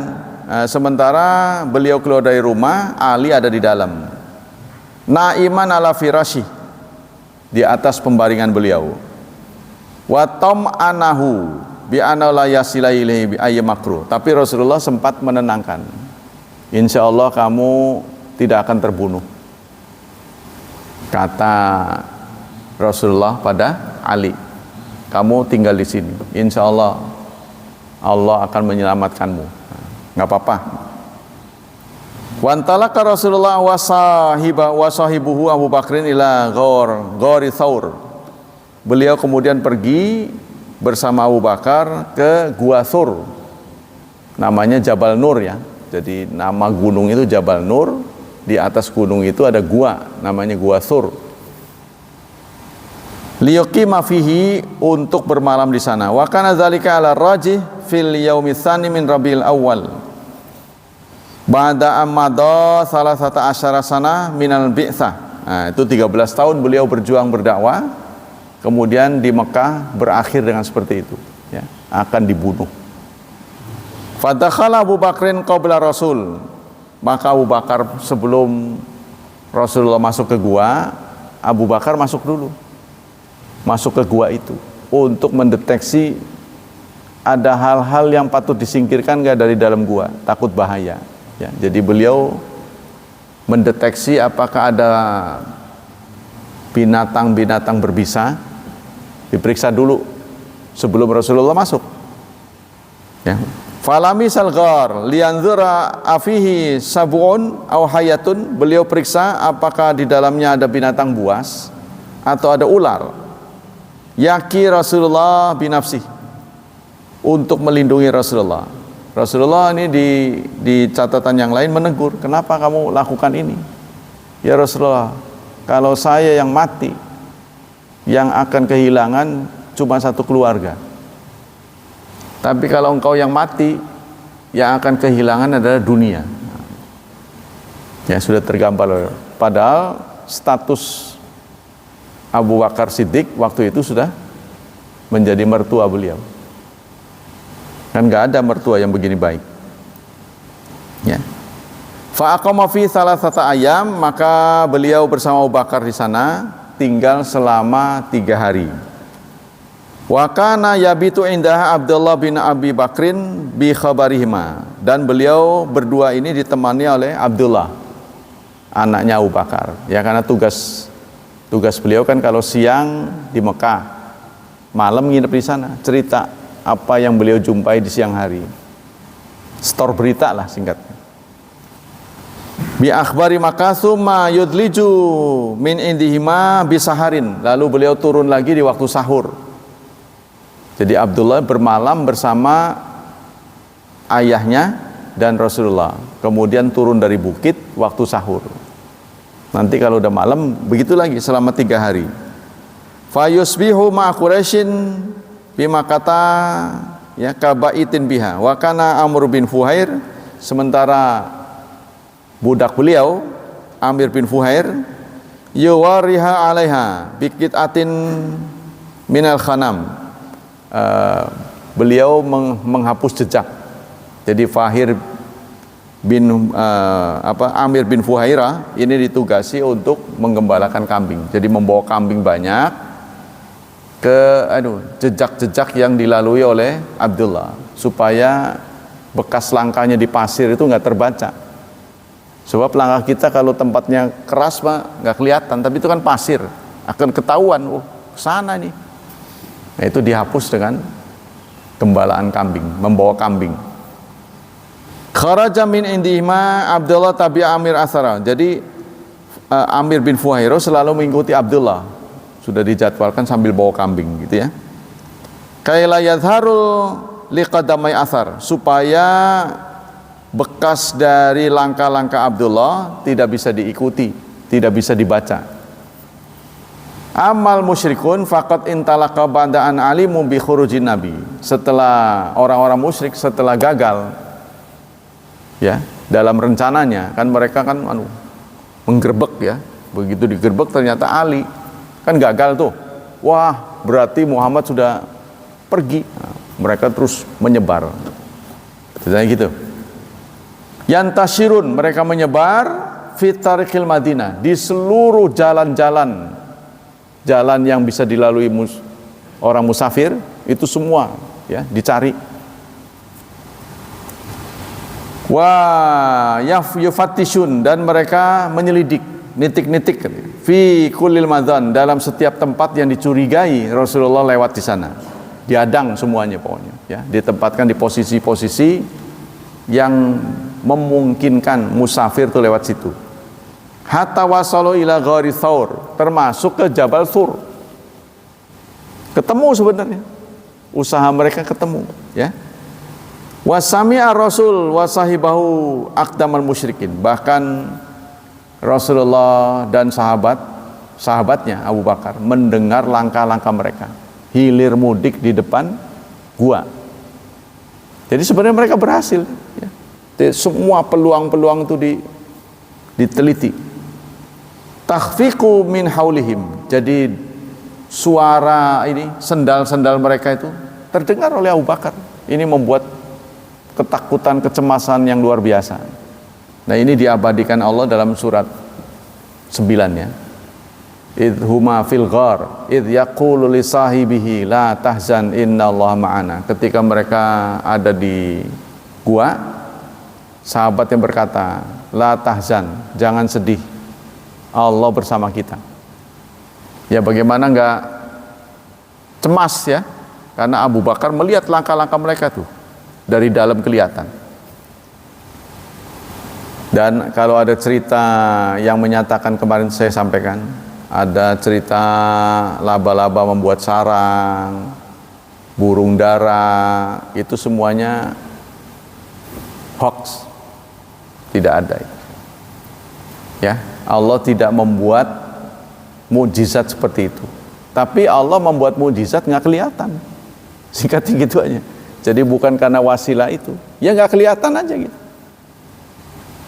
sementara beliau keluar dari rumah, Ali ada di dalam. Naiman ala firashi, di atas pembaringan beliau. Watom anahu bi ana la yasila ilaihi bi ayyi makruh. Tapi Rasulullah sempat menenangkan. Insya Allah kamu tidak akan terbunuh, kata Rasulullah pada Ali. Kamu tinggal di sini, insya Allah Allah akan menyelamatkanmu. Nggak apa-apa. Wantalaka Rasulullah wasahibuhu Abu Bakrin ila ghori Thawr. Beliau kemudian pergi bersama Abu Bakar ke Gua Thur. Namanya Jabal Nur ya. Jadi nama gunung itu Jabal Nur. Di atas gunung itu ada gua, namanya Gua Thur. Liyuqima fihi, untuk bermalam di sana. Wa kana dzalika ala rajih fil yaumi tsani min Rabiul Awwal. Ba'da amada salasata asyara sana minal bi'tsah. Nah, itu 13 tahun beliau berjuang berdakwah. Kemudian di Mekah berakhir dengan seperti itu, ya, akan dibunuh. Fadakhala Abu Bakrin qabla Rasul. Maka Abu Bakar sebelum Rasulullah masuk ke gua, Abu Bakar masuk dulu. Masuk ke gua itu untuk mendeteksi ada hal-hal yang patut disingkirkan nggak dari dalam gua, takut bahaya. Ya, jadi beliau mendeteksi apakah ada binatang-binatang berbisa, diperiksa dulu sebelum Rasulullah masuk. Ya. Falami salgar lianzura afihi sabun aw hayatun, beliau periksa apakah di dalamnya ada binatang buas atau ada ular. Yaki Rasulullah binafsih, untuk melindungi Rasulullah. Rasulullah ini di catatan yang lain menegur, kenapa kamu lakukan ini? Ya Rasulullah, kalau saya yang mati, yang akan kehilangan cuma satu keluarga. Tapi kalau engkau yang mati, yang akan kehilangan adalah dunia. Ya sudah tergambar. Padahal status Abu Bakar Siddiq waktu itu sudah menjadi mertua beliau. Kan nggak ada mertua yang begini baik. Ya. Fa'aqama fi salasata ayam, maka beliau bersama Abu Bakar di sana tinggal selama 3 hari. Wa kana yabitu indah Abdullah bin Abi Bakrin bi khabarihima, dan beliau berdua ini ditemani oleh Abdullah, anaknya Abu Bakar. Ya, karena tugas beliau kan kalau siang di Mekah, malam nginep di sana, cerita apa yang beliau jumpai di siang hari. Stor berita lah singkatnya. Bi akhbari Makkah summa yudliju min indihima bisaharin. Lalu beliau turun lagi di waktu sahur. Jadi Abdullah bermalam bersama ayahnya dan Rasulullah. Kemudian turun dari bukit waktu sahur. Nanti kalau udah malam begitu lagi selama 3 hari. Fa yusbihu ma Quraisyin bima kata ya kabaitin biha. Wa kana Amr bin Fuhair, sementara budak beliau Amir bin Fuhair yuwariha alaiha biqitatin minal khanam. Beliau menghapus jejak. Jadi Fahir bin Amir bin Fuhairah ini ditugasi untuk menggembalakan kambing. Jadi membawa kambing banyak ke jejak-jejak yang dilalui oleh Abdullah, supaya bekas langkahnya di pasir itu nggak terbaca. Sebab langkah kita kalau tempatnya keras mah nggak kelihatan, tapi itu kan pasir, akan ketahuan, oh sana nih. Nah itu dihapus dengan gembalaan kambing, membawa kambing. Kharaja min indihima Abdullah tabi Amir asara. Jadi Amir bin Fuhairo selalu mengikuti Abdullah. Sudah dijadwalkan sambil bawa kambing gitu ya. Kaila yadharul liqadamai asar, supaya bekas dari langkah-langkah Abdullah tidak bisa diikuti, tidak bisa dibaca. Amal musyrikun faqat intalaka bandaan alimu bi khurujin nabi. Setelah orang-orang musyrik setelah gagal ya dalam rencananya, kan mereka kan menggerbek ya. Begitu digerbek ternyata Ali kan gagal tuh. Wah, berarti Muhammad sudah pergi. Nah, mereka terus menyebar. Tidak gitu. Yantashirun, mereka menyebar fitarikil Madinah, di seluruh jalan-jalan yang bisa dilalui orang musafir, itu semua ya dicari. Wa yufattishun, dan mereka menyelidik, nitik-nitik fi kullil madhan, dalam setiap tempat yang dicurigai Rasulullah lewat di sana. Diadang semuanya pokoknya ya, ditempatkan di posisi-posisi yang memungkinkan musafir itu lewat situ. Hatta wasalu ila ghari Thaur, termasuk ke Jabal Thur. Ketemu sebenarnya. Usaha mereka ketemu, ya. Wasami'a Rasul wa sahibahu aqdamal musyrikin. Bahkan Rasulullah dan sahabatnya Abu Bakar mendengar langkah-langkah mereka. Hilir mudik di depan gua. Jadi sebenarnya mereka berhasil, ya. Semua peluang-peluang itu diteliti. Takhfiqu min haulihim. Jadi suara ini, sendal-sendal mereka itu terdengar oleh Abu Bakar. Ini membuat ketakutan, kecemasan yang luar biasa. Nah, ini diabadikan Allah dalam surat 9 ya. Idh huma fil ghar idh yaqulu li sahibihi la tahzan innallaha ma'ana. Ketika mereka ada di gua, sahabat yang berkata, la tahzan, jangan sedih, Allah bersama kita. Ya bagaimana enggak cemas ya, karena Abu Bakar melihat langkah-langkah mereka tuh dari dalam kelihatan. Dan kalau ada cerita yang menyatakan kemarin saya sampaikan, ada cerita laba-laba membuat sarang, burung dara, itu semuanya hoax. Tidak ada. Ya, Allah tidak membuat mukjizat seperti itu. Tapi Allah membuat mukjizat nggak kelihatan. Singkatnya gitu aja. Jadi bukan karena wasilah itu, ya nggak kelihatan aja gitu.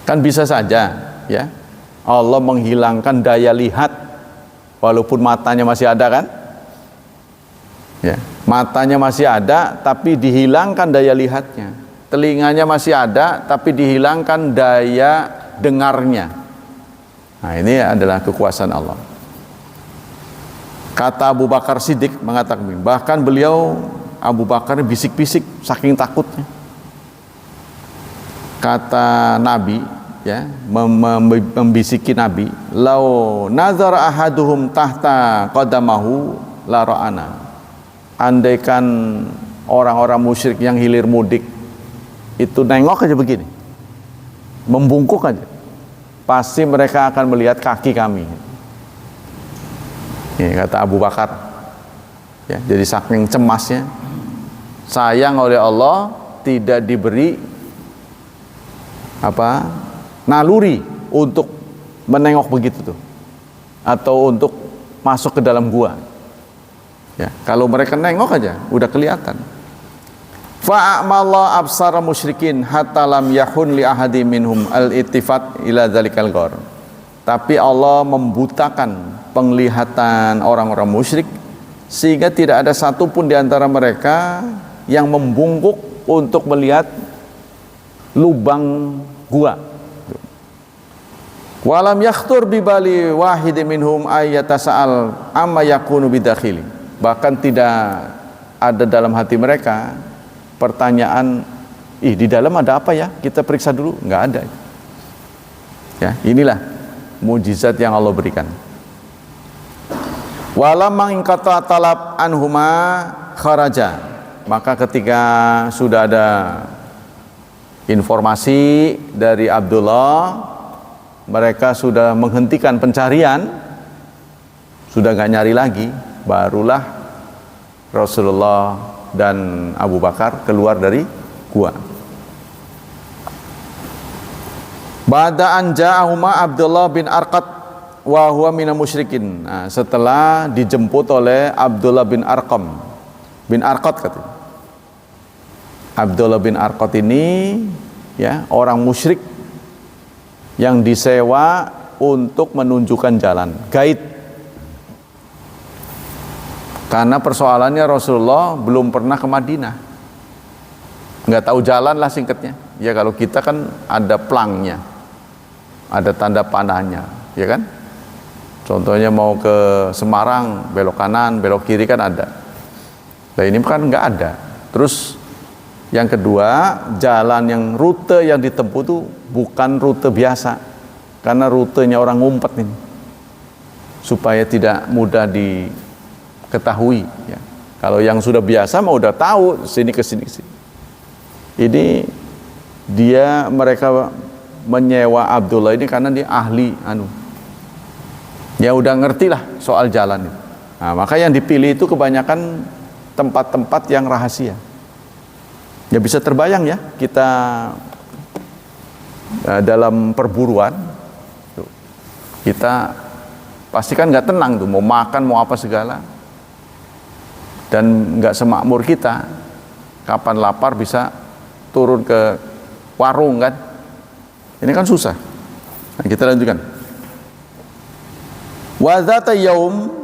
Kan bisa saja, ya. Allah menghilangkan daya lihat, walaupun matanya masih ada kan? Ya, matanya masih ada, tapi dihilangkan daya lihatnya. Telinganya masih ada, tapi dihilangkan daya dengarnya. Nah, ini adalah kekuasaan Allah. Kata Abu Bakar Siddiq mengatakan, bahkan beliau Abu Bakar bisik-bisik saking takutnya. Kata Nabi, ya, membisiki Nabi, lau nazara ahaduhum tahta qadamahu la ra'ana. Andaikan orang-orang musyrik yang hilir mudik itu nengok aja begini, membungkuk aja, pasti mereka akan melihat kaki kami. Ini kata Abu Bakar. Ya, jadi saking cemasnya, sayang oleh Allah tidak diberi naluri untuk menengok begitu tuh, atau untuk masuk ke dalam gua. Ya, kalau mereka nengok aja udah kelihatan. Fa'amalla absara musyrikin hatta lam yahun li ahadi minhum al-ittifat ila dzalikal ghar. Tapi Allah membutakan penglihatan orang-orang musyrik sehingga tidak ada satupun di antara mereka yang membungkuk untuk melihat lubang gua. Walam yakhtur bi bali wahid minhum ayatasal amma yakunu bidakhili. Bahkan tidak ada dalam hati mereka pertanyaan Di dalam ada apa ya? Kita periksa dulu. Nggak ada. Ya, inilah mujizat yang Allah berikan. Walamma ingqata talab anhuma kharaja. Maka ketika sudah ada informasi dari Abdullah, mereka sudah menghentikan pencarian, sudah nggak nyari lagi, barulah Rasulullah dan Abu Bakar keluar dari gua. Ba'da'an ja'ahuma Abdullah bin Arqad wa huwa minal musyrikin. Nah, setelah dijemput oleh Abdullah bin Arqad katanya. Abdullah bin Arqad ini ya orang musyrik yang disewa untuk menunjukkan jalan, guide. Karena persoalannya Rasulullah belum pernah ke Madinah, nggak tahu jalan lah singkatnya. Ya kalau kita kan ada plangnya, ada tanda panahnya, ya kan? Contohnya mau ke Semarang, belok kanan, belok kiri kan ada. Nah ini kan nggak ada. Terus yang kedua, jalan yang rute yang ditempuh itu bukan rute biasa, karena rutenya orang ngumpet ini, supaya tidak mudah diketahui. Ya. Kalau yang sudah biasa mau udah tahu sini ke sini ke sini. Ini mereka menyewa Abdullah ini karena dia ahli ya udah ngerti lah soal jalan itu. Nah, maka yang dipilih itu kebanyakan tempat-tempat yang rahasia. Ya bisa terbayang ya, kita dalam perburuan, kita pasti kan nggak tenang tuh, mau makan mau apa segala, dan nggak semakmur kita. Kapan lapar bisa turun ke warung kan? Ini kan susah. Nah, kita lanjutkan. Wa dzata yaum,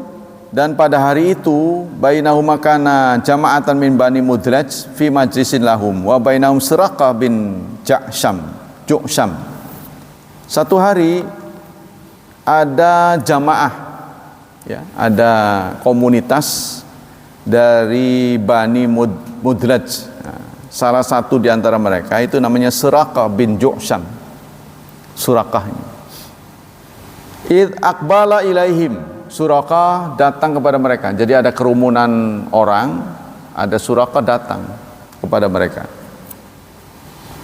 dan pada hari itu bainahuma kana jama'atan min bani Mudraj fi majlisin lahum wa bainahum Suraqah bin Ju'sham. Satu hari ada jamaah, ya, ada komunitas dari Bani Mudraj. Nah, salah satu di antara mereka itu namanya Suraqah bin Ju'sham. Suraqah ini. Id aqbala ilaihim, Suraqah datang kepada mereka. Jadi ada kerumunan orang, ada Suraqah datang kepada mereka.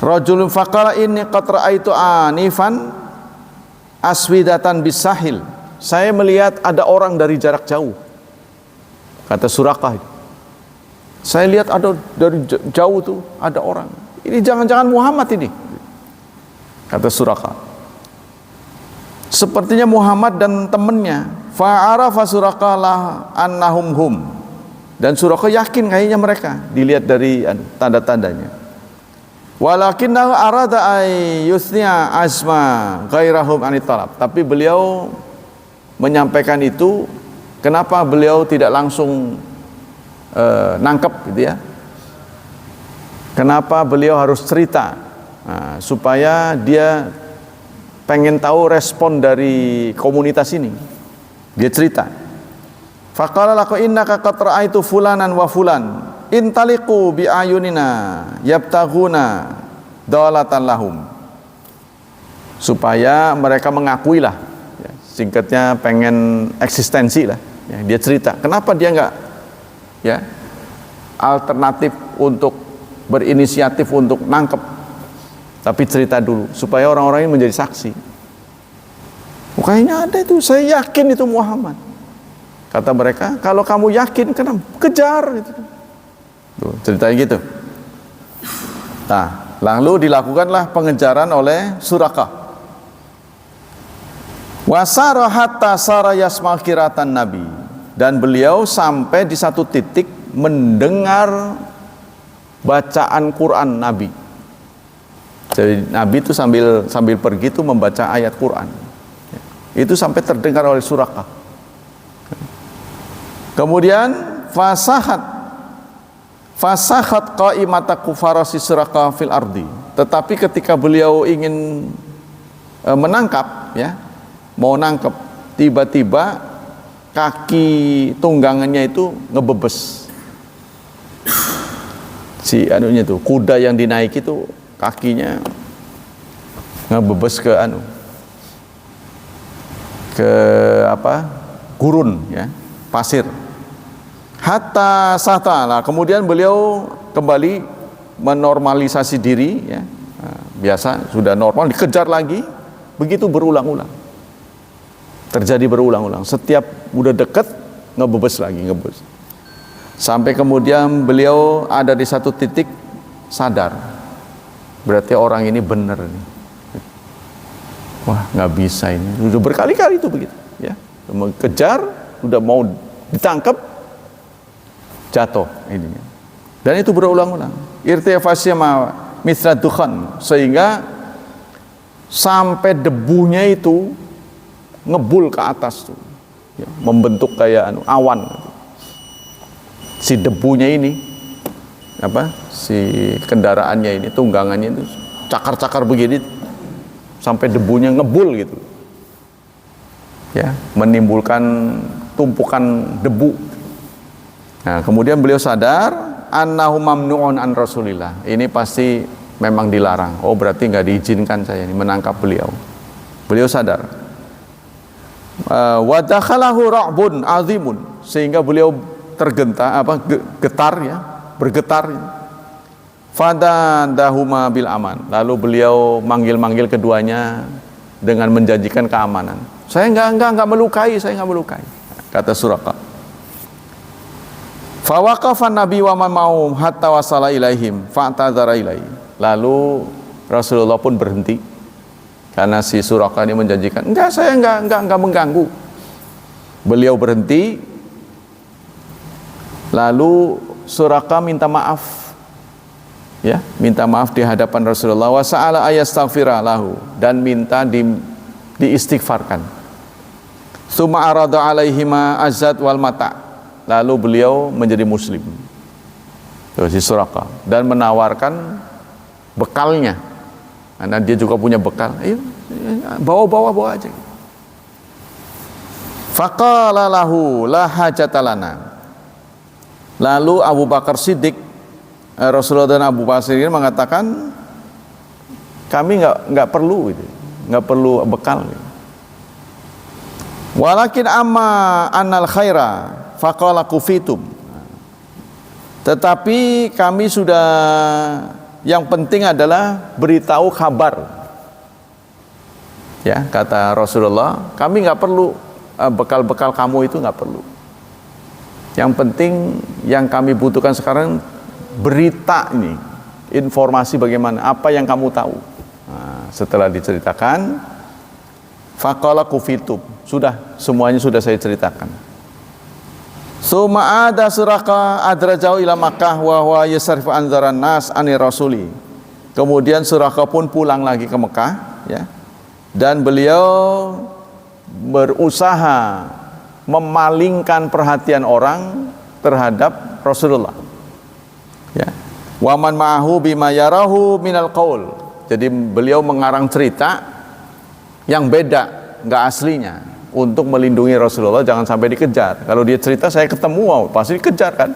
Rajulun faqala inni qad ra'aitu anifan aswidatan bisahil. Saya melihat ada orang dari jarak jauh. Kata Suraqah, saya lihat ada dari jauh tuh ada orang. Ini jangan-jangan Muhammad ini. Kata Suraqah, sepertinya Muhammad dan temannya. Fa'arafa Suraqah lah annahum hum. Dan Suraqah yakin kayaknya mereka, dilihat dari tanda-tandanya. Walakinnahu arada ay yusnya azma ghairahum anitalab. Tapi beliau menyampaikan itu, kenapa beliau tidak langsung nangkep gitu ya? Kenapa beliau harus cerita? Nah, supaya dia pengen tahu respon dari komunitas ini. Dia cerita. Faqala laqad innaka qad ra'aitu fulanan wa fulan intaliqu bi ayunina yabtaghuna dalatan lahum. Supaya mereka mengakui lah, ya, singkatnya pengen eksistensi lah, ya, dia cerita kenapa dia enggak ya alternatif untuk berinisiatif untuk nangkep, tapi cerita dulu supaya orang-orang ini menjadi saksi. Kayaknya ada itu, saya yakin itu Muhammad. Kata mereka, kalau kamu yakin, kenapa kejar gitu. Tuh, ceritanya gitu. Nah, lalu dilakukanlah pengejaran oleh Suraqah. Wasara hatta sara yasma qiratan Nabi, dan beliau sampai di satu titik mendengar bacaan Quran Nabi. Jadi Nabi itu sambil pergi itu membaca ayat Quran. Itu sampai terdengar oleh Suraqah. Kemudian fasahat qaimata kufarasi Suraqah fil ardi. Tetapi ketika beliau ingin menangkap, ya, mau nangkep, tiba-tiba kaki tunggangannya itu ngebebes. si anunya tuh, kuda yang dinaiki tuh kakinya ngebebes ke gurun ya, pasir. Hatta sata. Nah, kemudian beliau kembali menormalisasi diri ya. Nah, biasa sudah normal dikejar lagi, begitu berulang-ulang. Terjadi berulang-ulang. Setiap udah deket ngebebes lagi, ngebebes. Sampai kemudian beliau ada di satu titik sadar. Berarti orang ini benar nih. Wah, nggak bisa ini. Udah berkali-kali itu begitu ya. Kejar, udah mau ditangkap, jatuh ininya. Dan itu berulang-ulang. Irtifasya mitra dukhan, sehingga sampai debunya itu ngebul ke atas tuh. Ya, membentuk kayak awan. Si debunya ini si kendaraannya ini, tunggangannya itu cakar-cakar begini sampai debunya ngebul gitu. Ya, menimbulkan tumpukan debu. Nah, kemudian beliau sadar annahu mamnu'un an Rasulillah. Ini pasti memang dilarang. Oh, berarti nggak diizinkan saya ini menangkap beliau. Beliau sadar. Wa dakhalahu ra'bun azimun, sehingga beliau getar ya, bergetar. Fadandahuma bil aman. Lalu beliau manggil-manggil keduanya dengan menjanjikan keamanan. Saya enggak melukai, saya enggak melukai, kata Suraqah. Fawaqafan Nabi wa man ma'hum hatta wasala ilaihim fa'tadzara ilaihi. Lalu Rasulullah pun berhenti karena si Suraqah ini menjanjikan, saya enggak mengganggu. Beliau berhenti. Lalu Suraqah minta maaf. Ya, minta maaf di hadapan Rasulullah, wa sa'ala ayastaghfira lahu, dan minta diistighfarkan. Summa arada alaihima azad wal mata. Lalu beliau menjadi muslim. Si Suraqah, dan menawarkan bekalnya. Karena dia juga punya bekal. Ayo, bawa aja. Faqala lahu la hajata lana. Lalu Abu Bakar Siddiq, Rasulullah dan Abu Bakar ini mengatakan, kami nggak perlu itu, nggak perlu bekal. Walakin amma annal khaira faqala kufitum. Tetapi kami sudah, yang penting adalah beritahu kabar. Ya, kata Rasulullah, kami nggak perlu bekal-bekal kamu itu nggak perlu. Yang penting yang kami butuhkan sekarang berita ini, informasi bagaimana, apa yang kamu tahu. Nah, setelah diceritakan, faqala kufitum, sudah, semuanya sudah saya ceritakan. Suma ada Suraqah adrajau ila Makkah wa huwa yasrifu anzaran nas ani rasuli. Kemudian Suraqah pun pulang lagi ke Mekah ya. Dan beliau berusaha memalingkan perhatian orang terhadap Rasulullah. Ya. Wa man ma'ahu bima yarahu minal qaul. Jadi beliau mengarang cerita yang beda, enggak aslinya, untuk melindungi Rasulullah jangan sampai dikejar. Kalau dia cerita saya ketemu, pasti dikejar kan.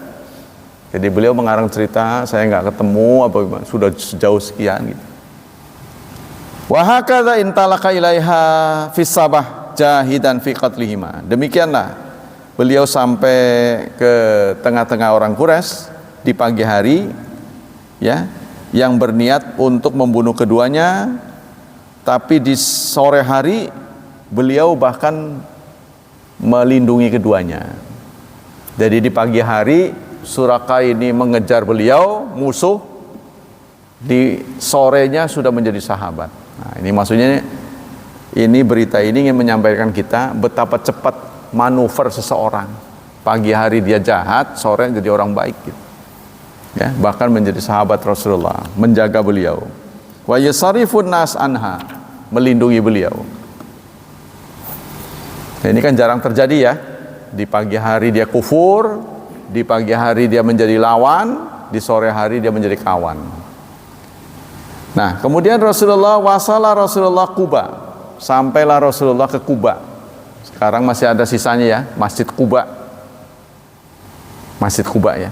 Jadi beliau mengarang cerita, saya nggak ketemu, apa sudah sejauh sekian gitu. Wa hakadza intalaka ilaiha fis sabah jahidan fi qatlihima. Demikianlah beliau sampai ke tengah-tengah orang Quraisy di pagi hari ya, yang berniat untuk membunuh keduanya, tapi di sore hari beliau bahkan melindungi keduanya. Jadi di pagi hari Suraqah ini mengejar beliau, musuh, di sorenya sudah menjadi sahabat. Nah, ini maksudnya, ini berita ini ingin menyampaikan kita betapa cepat manuver seseorang. Pagi hari dia jahat, sore jadi orang baik gitu. Ya, bahkan menjadi sahabat Rasulullah, menjaga beliau. Wa yasarifun nas anha, melindungi beliau. Nah, ini kan jarang terjadi ya. Di pagi hari dia kufur, di pagi hari dia menjadi lawan, di sore hari dia menjadi kawan. Nah, kemudian Rasulullah Quba. Sampailah Rasulullah ke Quba. Sekarang masih ada sisanya ya, Masjid Quba. Masjid Quba ya.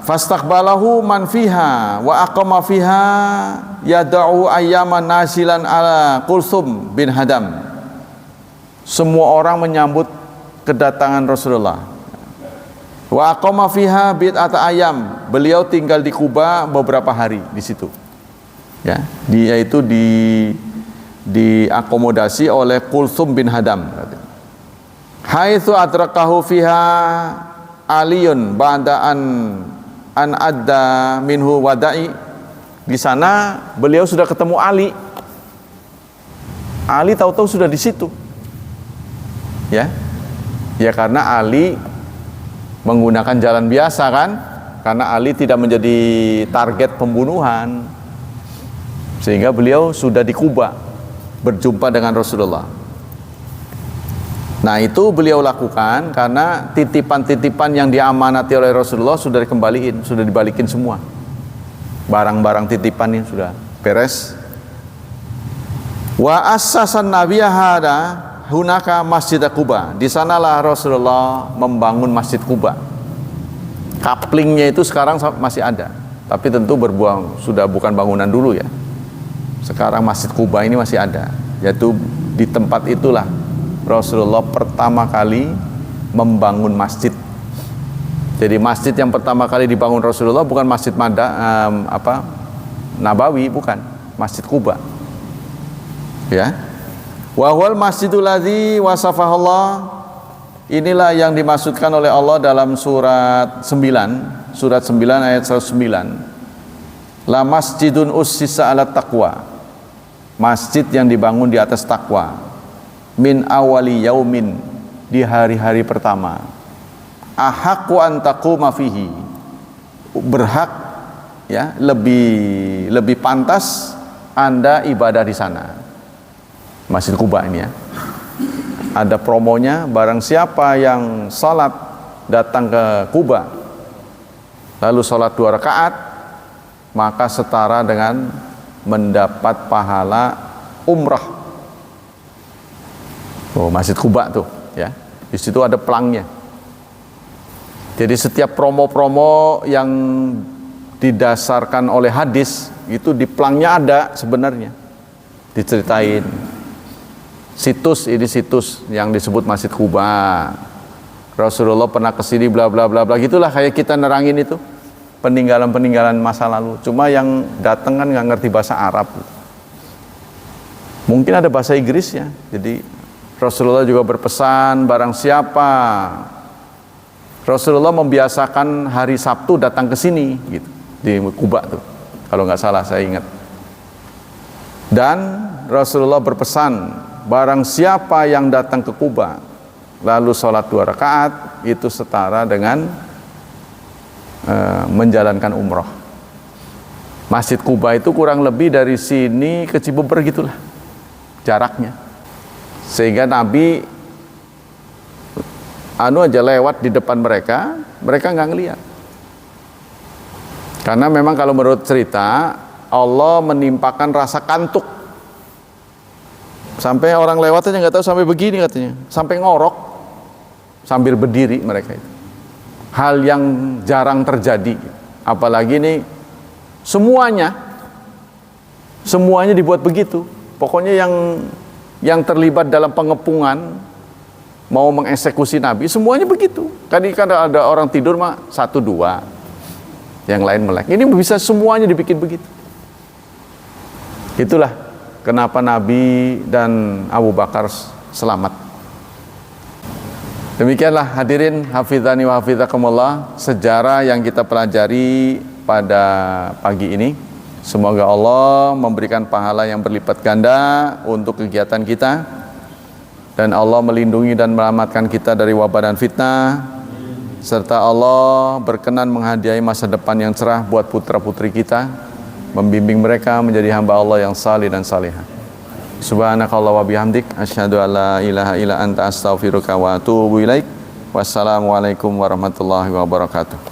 Fastaqbalahu man fiha wa aqama fiha yad'u ayyaman nasilan ala Kulthum bin Hadam. Semua orang menyambut kedatangan Rasulullah. Wa aqama fiha bid'ata ayyam. Beliau tinggal di Kuba beberapa hari di situ. Ya, dia itu diakomodasi oleh Kulthum bin Hadam. Haitsu adrakahu fiha Aliyun ba'da an adda minhu wada'i. Di sana beliau sudah ketemu Ali. Ali tahu-tahu sudah di situ. Ya. Ya karena Ali menggunakan jalan biasa kan? Karena Ali tidak menjadi target pembunuhan. Sehingga beliau sudah di Kuba berjumpa dengan Rasulullah. Nah itu beliau lakukan karena titipan-titipan yang diamanati oleh Rasulullah sudah dikembaliin, sudah dibalikin semua. Barang-barang titipan ini sudah beres. Wa assasan nabiyya hada hunaka Masjid Quba. Di sanalah Rasulullah membangun Masjid Quba. Kaplingnya itu sekarang masih ada, tapi tentu sudah bukan bangunan dulu ya. Sekarang Masjid Quba ini masih ada, yaitu di tempat itulah Rasulullah pertama kali membangun masjid. Jadi masjid yang pertama kali dibangun Rasulullah bukan Masjid Nabawi, bukan, Masjid Quba. Ya. Wa huwal masjidul ladzi wasafahullah. Inilah yang dimaksudkan oleh Allah dalam surat 9 ayat 109. La masjidun ussisa 'ala taqwa. Masjid yang dibangun di atas takwa. Min awali yaumin, di hari-hari pertama. Ahaqqu an taquma fihi, berhak ya, lebih pantas Anda ibadah di sana. Masjid Quba ini ya. Ada promonya, barang siapa yang salat datang ke Quba lalu salat 2 rakaat, maka setara dengan mendapat pahala umrah. Oh, Masjid Quba tuh, ya. Di situ ada pelangnya. Jadi setiap promo-promo yang didasarkan oleh hadis itu di pelangnya ada sebenarnya. Diceritain. Situs yang disebut Masjid Quba. Rasulullah pernah ke sini bla bla bla bla, gitulah kayak kita nerangin itu. Peninggalan-peninggalan masa lalu. Cuma yang datang kan nggak ngerti bahasa Arab. Mungkin ada bahasa Inggrisnya. Jadi Rasulullah juga berpesan, barang siapa, Rasulullah membiasakan hari Sabtu datang ke sini gitu, di Kuba tuh, kalau nggak salah saya ingat. Dan Rasulullah berpesan, barang siapa yang datang ke Kuba lalu sholat 2 rakaat, itu setara dengan menjalankan umroh. Masjid Kuba itu kurang lebih dari sini ke Cibeber gitulah jaraknya. Sehingga Nabi aja lewat di depan mereka nggak ngelihat. Karena memang kalau menurut cerita Allah menimpakan rasa kantuk. Sampai orang lewat aja nggak tahu sampai begini katanya, sampai ngorok sambil berdiri mereka itu. Hal yang jarang terjadi. Apalagi nih semuanya dibuat begitu. Pokoknya yang terlibat dalam pengepungan mau mengeksekusi Nabi semuanya begitu. Kan ada orang tidur mah 1-2, yang lain melek. Ini bisa semuanya dibikin begitu. Itulah kenapa Nabi dan Abu Bakar selamat. Demikianlah hadirin hafizani wa hafizakumullah, sejarah yang kita pelajari pada pagi ini. Semoga Allah memberikan pahala yang berlipat ganda untuk kegiatan kita, dan Allah melindungi dan menyelamatkan kita dari wabah dan fitnah, serta Allah berkenan menghadiahi masa depan yang cerah buat putra-putri kita, membimbing mereka menjadi hamba Allah yang salih dan salihah. Subhanakallah wa bihamdik, asyhadu an la ilaha illa anta astaghfiruka wa atubu ilaik. Wassalamualaikum warahmatullahi wabarakatuh.